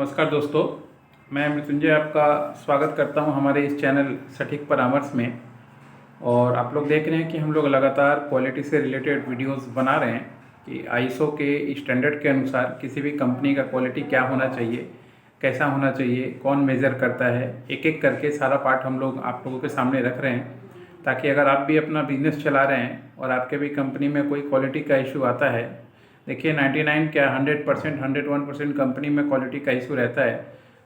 नमस्कार दोस्तों, मैं मृत्युंजय आपका स्वागत करता हूं हमारे इस चैनल सटीक परामर्श में। और आप लोग देख रहे हैं कि हम लोग लगातार क्वालिटी से रिलेटेड वीडियोस बना रहे हैं कि आईएसओ के स्टैंडर्ड के अनुसार किसी भी कंपनी का क्वालिटी क्या होना चाहिए, कैसा होना चाहिए, कौन मेज़र करता है, एक एक करके सारा पार्ट हम लोग आप लोगों के सामने रख रहे हैं, ताकि अगर आप भी अपना बिजनेस चला रहे हैं और आपके भी कंपनी में कोई क्वालिटी का इशू आता है। देखिए 99 क्या 100%, 101% कंपनी में क्वालिटी का इशू रहता है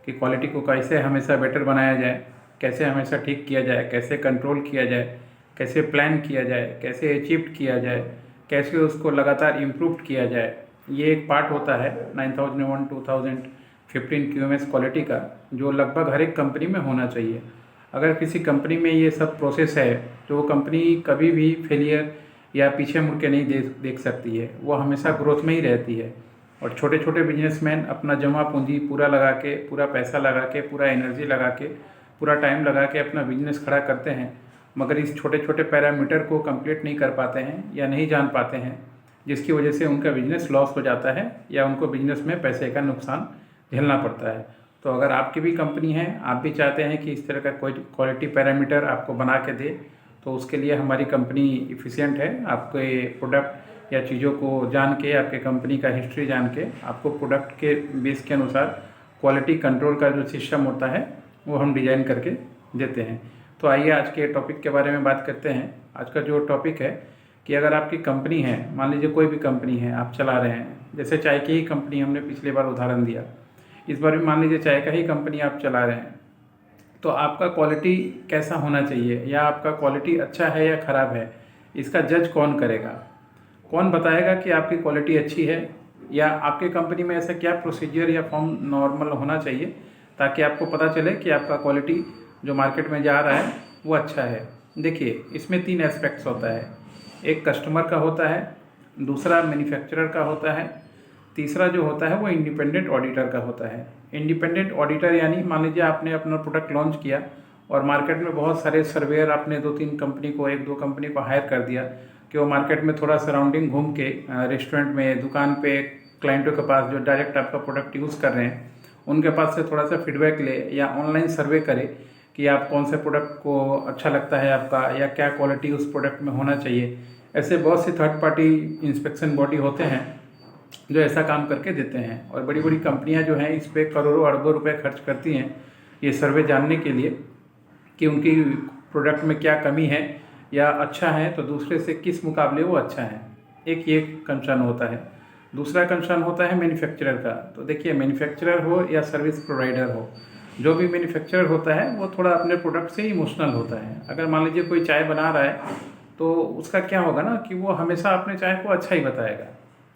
कि क्वालिटी को कैसे हमेशा बेटर बनाया जाए, कैसे हमेशा ठीक किया जाए, कैसे कंट्रोल किया जाए, कैसे प्लान किया जाए, कैसे अचीव किया जाए, कैसे उसको लगातार इम्प्रूव किया जाए। ये एक पार्ट होता है 9001 2015 QMS क्वालिटी का, जो लगभग हर एक कंपनी में होना चाहिए। अगर किसी कंपनी में ये सब प्रोसेस है तो वो कंपनी कभी भी फेलियर या पीछे मुड़ के नहीं देख सकती है, वो हमेशा ग्रोथ में ही रहती है। और छोटे छोटे बिजनेसमैन अपना जमा पूंजी पूरा लगा के, पूरा पैसा लगा के, पूरा एनर्जी लगा के, पूरा टाइम लगा के अपना बिजनेस खड़ा करते हैं, मगर इस छोटे छोटे पैरामीटर को कंप्लीट नहीं कर पाते हैं या नहीं जान पाते हैं, जिसकी वजह से उनका बिजनेस लॉस हो जाता है या उनको बिजनेस में पैसे का नुकसान झेलना पड़ता है। तो अगर आपकी भी कंपनी है, आप भी चाहते हैं कि इस तरह का कोई क्वालिटी पैरामीटर आपको बना के दे, तो उसके लिए हमारी कंपनी इफ़िशियंट है। आपके प्रोडक्ट या चीज़ों को जान के, आपके कंपनी का हिस्ट्री जान के, आपको प्रोडक्ट के बेस के अनुसार क्वालिटी कंट्रोल का जो सिस्टम होता है वो हम डिज़ाइन करके देते हैं। तो आइए आज के टॉपिक के बारे में बात करते हैं। आज का जो टॉपिक है कि अगर आपकी कंपनी है, मान लीजिए कोई भी कंपनी है आप चला रहे हैं, जैसे चाय की ही कंपनी हमने पिछली बार उदाहरण दिया, इस बार भी मान लीजिए चाय का ही कंपनी आप चला रहे हैं, तो आपका क्वालिटी कैसा होना चाहिए या आपका क्वालिटी अच्छा है या ख़राब है, इसका जज कौन करेगा? कौन बताएगा कि आपकी क्वालिटी अच्छी है, या आपके कंपनी में ऐसा क्या प्रोसीजर या फॉर्म नॉर्मल होना चाहिए ताकि आपको पता चले कि आपका क्वालिटी जो मार्केट में जा रहा है वो अच्छा है। देखिए, इसमें 3 एस्पेक्ट्स होता है। एक कस्टमर का होता है, दूसरा मैन्युफैक्चरर का होता है, तीसरा जो होता है वो इंडिपेंडेंट ऑडिटर का होता है। इंडिपेंडेंट ऑडिटर यानी मान लीजिए आपने अपना प्रोडक्ट लॉन्च किया और मार्केट में बहुत सारे सर्वेयर आपने 2-3 कंपनी को, 1-2 कंपनी को हायर कर दिया कि वो मार्केट में थोड़ा सराउंडिंग घूम के रेस्टोरेंट में, दुकान पे, क्लाइंटों के पास जो डायरेक्ट आपका प्रोडक्ट यूज़ कर रहे हैं उनके पास से थोड़ा सा फीडबैक ले या ऑनलाइन सर्वे करे कि आप कौन से प्रोडक्ट को अच्छा लगता है आपका, या क्या क्वालिटी उस प्रोडक्ट में होना चाहिए। ऐसे बहुत सी थर्ड पार्टी इंस्पेक्शन बॉडी होते हैं जो ऐसा काम करके देते हैं, और बड़ी बड़ी कंपनियां जो हैं इस पे करोड़ों अरबों रुपए खर्च करती हैं ये सर्वे जानने के लिए कि उनकी प्रोडक्ट में क्या कमी है, या अच्छा है तो दूसरे से किस मुकाबले वो अच्छा है। एक ये कंसर्न होता है। दूसरा कंसर्न होता है मैन्युफैक्चरर का। तो देखिए, मैन्युफैक्चरर हो या सर्विस प्रोवाइडर हो, जो भी मैन्युफैक्चरर होता है वो थोड़ा अपने प्रोडक्ट से इमोशनल होता है। अगर मान लीजिए कोई चाय बना रहा है तो उसका क्या होगा ना कि वो हमेशा अपने चाय को अच्छा ही बताएगा।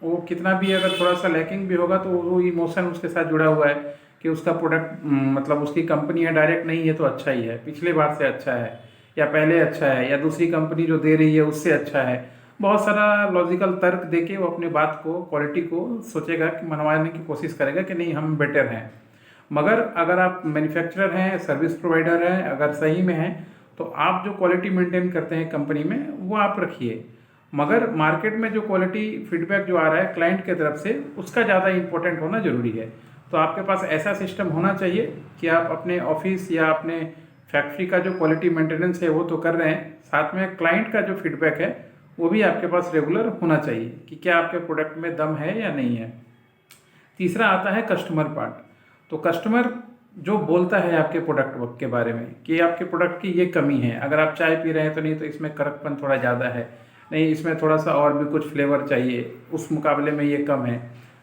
वो कितना भी अगर थोड़ा सा लैकिंग भी होगा तो वो इमोशन उसके साथ जुड़ा हुआ है कि उसका प्रोडक्ट मतलब उसकी कंपनी है, डायरेक्ट नहीं है तो अच्छा ही है, पिछले बार से अच्छा है, या पहले अच्छा है, या दूसरी कंपनी जो दे रही है उससे अच्छा है। बहुत सारा लॉजिकल तर्क देके वो अपनी बात को, क्वालिटी को सोचेगा कि मनवाने की कोशिश करेगा कि नहीं हम बेटर हैं। मगर अगर आप मैन्युफैक्चरर हैं, सर्विस प्रोवाइडर हैं, अगर सही में हैं, तो आप जो क्वालिटी मेंटेन करते हैं कंपनी में वो आप रखिए। मगर मार्केट में जो क्वालिटी फीडबैक जो आ रहा है क्लाइंट की तरफ से, उसका ज़्यादा इंपॉर्टेंट होना ज़रूरी है। तो आपके पास ऐसा सिस्टम होना चाहिए कि आप अपने ऑफिस या अपने फैक्ट्री का जो क्वालिटी मेंटेनेंस है वो तो कर रहे हैं, साथ में क्लाइंट का जो फीडबैक है वो भी आपके पास रेगुलर होना चाहिए कि क्या आपके प्रोडक्ट में दम है या नहीं है। तीसरा आता है कस्टमर पार्ट। तो कस्टमर जो बोलता है आपके प्रोडक्ट के बारे में कि आपके प्रोडक्ट की ये कमी है, अगर आप चाय पी रहे हैं तो नहीं तो इसमें कड़कपन थोड़ा ज़्यादा है, नहीं इसमें थोड़ा सा और भी कुछ फ्लेवर चाहिए, उस मुकाबले में ये कम है।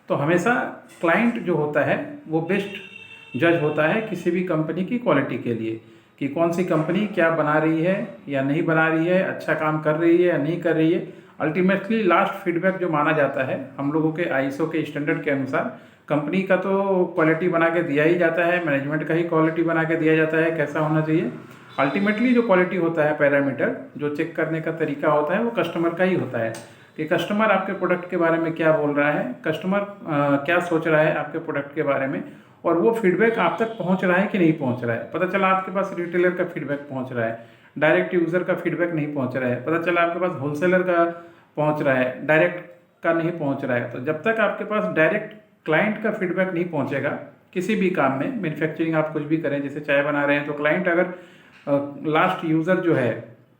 तो हमेशा क्लाइंट जो होता है वो बेस्ट जज होता है किसी भी कंपनी की क्वालिटी के लिए, कि कौन सी कंपनी क्या बना रही है या नहीं बना रही है, अच्छा काम कर रही है या नहीं कर रही है। अल्टीमेटली लास्ट फीडबैक जो माना जाता है हम लोगों के आईएसओ के स्टैंडर्ड के अनुसार, कंपनी का तो क्वालिटी बना के दिया ही जाता है, मैनेजमेंट का ही क्वालिटी बना के दिया जाता है कैसा होना चाहिए। अल्टीमेटली जो क्वालिटी होता है, पैरामीटर जो चेक करने का तरीका होता है वो कस्टमर का ही होता है कि कस्टमर आपके प्रोडक्ट के बारे में क्या बोल रहा है, कस्टमर क्या सोच रहा है आपके प्रोडक्ट के बारे में, और वो फीडबैक आप तक पहुंच रहा है कि नहीं पहुंच रहा है। पता चला आपके पास रिटेलर का फीडबैक पहुंच रहा है, डायरेक्ट यूज़र का फीडबैक नहीं पहुंच रहा है, पता चला आपके पास होलसेलर का पहुंच रहा है, डायरेक्ट का नहीं पहुंच रहा है। तो जब तक आपके पास डायरेक्ट क्लाइंट का फीडबैक नहीं पहुंचेगा किसी भी काम में मैन्युफैक्चरिंग आप कुछ भी करें, जैसे चाय बना रहे हैं तो क्लाइंट अगर लास्ट यूज़र जो है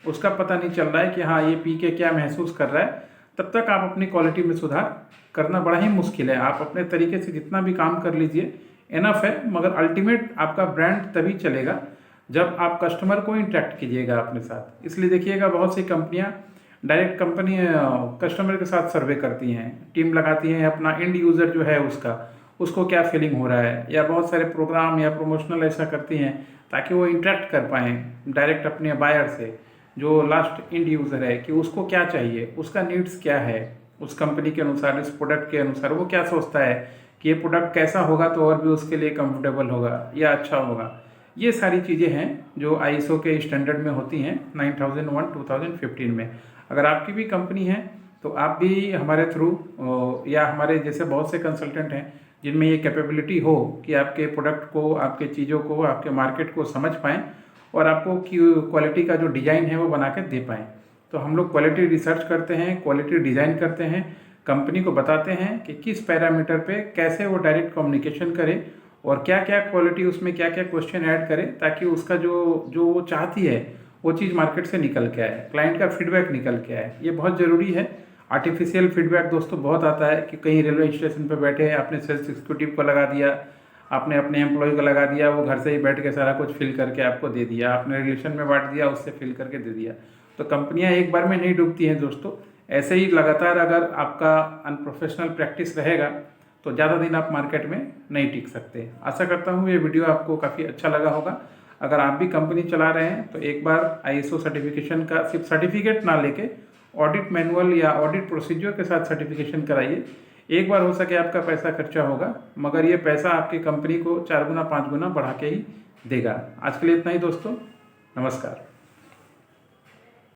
उसका पता नहीं चल रहा है कि हाँ ये पी के क्या महसूस कर रहा है, तब तक आप अपनी क्वालिटी में सुधार करना बड़ा ही मुश्किल है। आप अपने तरीके से जितना भी काम कर लीजिए इनफ है, मगर अल्टीमेट आपका ब्रांड तभी चलेगा जब आप कस्टमर को इंटरेक्ट कीजिएगा अपने साथ। इसलिए देखिएगा बहुत सी कंपनियां डायरेक्ट कंपनी कस्टमर के साथ सर्वे करती हैं, टीम लगाती हैं, अपना एंड यूज़र जो है उसको क्या फीलिंग हो रहा है, या बहुत सारे प्रोग्राम या प्रमोशनल ऐसा करती हैं ताकि वो इंटरेक्ट कर पाएँ डायरेक्ट अपने बायर से, जो लास्ट एंड यूज़र है, कि उसको क्या चाहिए, उसका नीड्स क्या है, उस कंपनी के अनुसार, इस प्रोडक्ट के अनुसार वो क्या सोचता है कि ये प्रोडक्ट कैसा होगा तो और भी उसके लिए कंफर्टेबल होगा या अच्छा होगा। ये सारी चीज़ें हैं जो आईएसओ के स्टैंडर्ड में होती हैं 9001 2015 में। अगर आपकी भी कंपनी है तो आप भी हमारे थ्रू या हमारे जैसे बहुत से कंसल्टेंट हैं जिनमें ये कैपेबिलिटी हो कि आपके प्रोडक्ट को, आपके चीज़ों को, आपके मार्केट को समझ पाएँ और आपको क्वालिटी का जो डिज़ाइन है वो बना के दे पाएँ। तो हम लोग क्वालिटी रिसर्च करते हैं, क्वालिटी डिज़ाइन करते हैं, कंपनी को बताते हैं कि किस पैरामीटर पे कैसे वो डायरेक्ट कम्युनिकेशन करे और क्या क्या क्वालिटी उसमें क्या क्या क्वेश्चन ऐड करे ताकि उसका जो वो चाहती है वो चीज़ मार्केट से निकल के आए, क्लाइंट का फीडबैक निकल के आए। ये बहुत ज़रूरी है। आर्टिफिशियल फीडबैक दोस्तों बहुत आता है कि कहीं रेलवे स्टेशन पर बैठे हैं, आपने सेल्स एग्जीक्यूटिव को लगा दिया, आपने अपने एम्प्लॉय को लगा दिया, वो घर से ही बैठ के सारा कुछ फिल करके आपको दे दिया, आपने रिलेशन में बांट दिया, उससे फिल करके दे दिया। तो कंपनियां एक बार में नहीं डूबती हैं दोस्तों। ऐसे ही लगातार अगर आपका अनप्रोफेशनल प्रैक्टिस रहेगा तो ज़्यादा दिन आप मार्केट में नहीं टिक सकते। आशा करता हूँ ये वीडियो आपको काफ़ी अच्छा लगा होगा। अगर आप भी कंपनी चला रहे हैं तो एक बार आईएसओ सर्टिफिकेशन का सिर्फ सर्टिफिकेट ना लेके ऑडिट मैनुअल या ऑडिट प्रोसीजर के साथ सर्टिफिकेशन कराइए। एक बार हो सके आपका पैसा खर्चा होगा, मगर ये पैसा आपकी कंपनी को 4 गुना 5 गुना बढ़ा के ही देगा। आज के लिए इतना ही दोस्तों, नमस्कार।